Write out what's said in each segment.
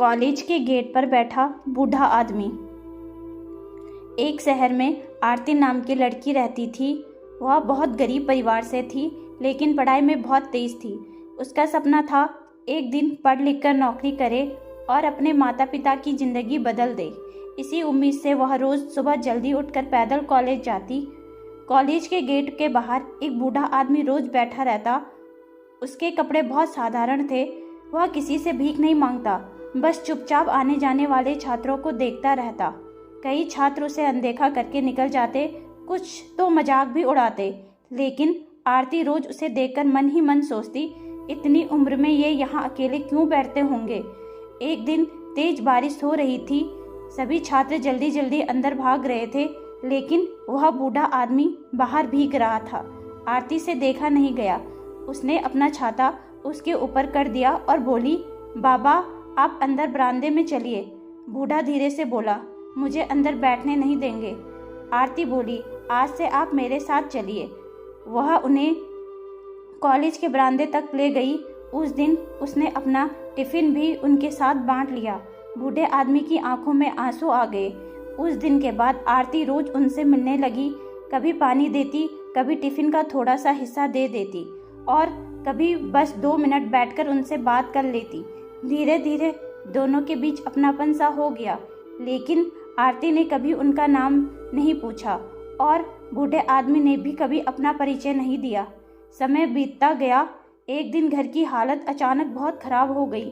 College के gate पर बैठा बूढ़ा आदमी। एक शहर में आरती नाम की लड़की रहती थी। वह बहुत गरीब परिवार से थी, लेकिन पढ़ाई में बहुत तेज थी। उसका सपना था एक दिन पढ़ लिख कर नौकरी करे और अपने माता पिता की जिंदगी बदल दे। इसी उम्मीद से वह रोज सुबह जल्दी उठकर पैदल कॉलेज जाती। कॉलेज के गेट के बाहर एक बूढ़ा आदमी रोज बैठा रहता। उसके कपड़े बहुत साधारण थे। वह किसी से भीख नहीं मांगता, बस चुपचाप आने जाने वाले छात्रों को देखता रहता। कई छात्र उसे अनदेखा करके निकल जाते, कुछ तो मजाक भी उड़ाते, लेकिन आरती रोज उसे देखकर मन ही मन सोचती, इतनी उम्र में ये यहाँ अकेले क्यों बैठते होंगे। एक दिन तेज बारिश हो रही थी। सभी छात्र जल्दी जल्दी अंदर भाग रहे थे, लेकिन वह बूढ़ा आदमी बाहर भीग रहा था। आरती से देखा नहीं गया। उसने अपना छाता उसके ऊपर कर दिया और बोली, बाबा आप अंदर बरामदे में चलिए। बूढ़ा धीरे से बोला, मुझे अंदर बैठने नहीं देंगे। आरती बोली, आज से आप मेरे साथ चलिए। वह उन्हें कॉलेज के बरामदे तक ले गई। उस दिन उसने अपना टिफिन भी उनके साथ बांट लिया। बूढ़े आदमी की आंखों में आंसू आ गए। उस दिन के बाद आरती रोज उनसे मिलने लगी। कभी पानी देती, कभी टिफिन का थोड़ा सा हिस्सा दे देती और कभी बस 2 मिनट बैठकर उनसे बात कर लेती। धीरे धीरे दोनों के बीच अपनापन सा हो गया, लेकिन आरती ने कभी उनका नाम नहीं पूछा और बूढ़े आदमी ने भी कभी अपना परिचय नहीं दिया। समय बीतता गया। एक दिन घर की हालत अचानक बहुत खराब हो गई।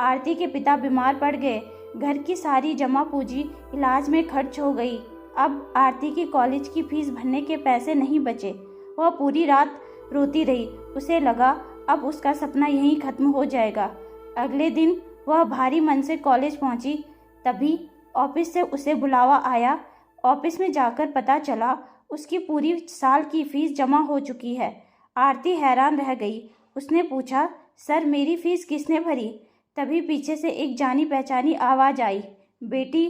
आरती के पिता बीमार पड़ गए। घर की सारी जमा पूंजी इलाज में खर्च हो गई। अब आरती की कॉलेज की फीस भरने के पैसे नहीं बचे। वह पूरी रात रोती रही। उसे लगा अब उसका सपना यहीं खत्म हो जाएगा। अगले दिन वह भारी मन से कॉलेज पहुंची। तभी ऑफिस से उसे बुलावा आया। ऑफिस में जाकर पता चला उसकी पूरी साल की फीस जमा हो चुकी है। आरती हैरान रह गई। उसने पूछा, सर मेरी फीस किसने भरी? तभी पीछे से एक जानी पहचानी आवाज़ आई, बेटी।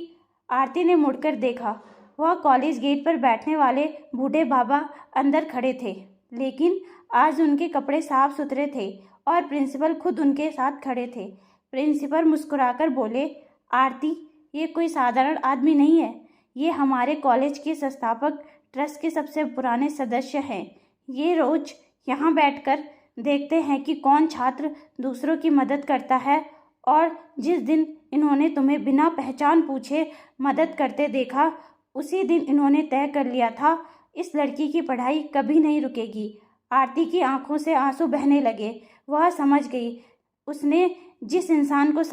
आरती ने मुड़कर देखा। वह कॉलेज गेट पर बैठने वाले बूढ़े बाबा अंदर खड़े थे, लेकिन आज उनके कपड़े साफ सुथरे थे और प्रिंसिपल खुद उनके साथ खड़े थे। प्रिंसिपल मुस्कुराकर बोले, आरती ये कोई साधारण आदमी नहीं है, ये हमारे कॉलेज के संस्थापक ट्रस्ट के सबसे पुराने सदस्य हैं। ये रोज यहाँ बैठकर देखते हैं कि कौन छात्र दूसरों की मदद करता है, और जिस दिन इन्होंने तुम्हें बिना पहचान पूछे मदद करते देखा, उसी दिन इन्होंने तय कर लिया था इस लड़की की पढ़ाई कभी नहीं रुकेगी। आरती की आंखों से आंसू बहने लगे। वह समझ गई, उसने जिस इंसान को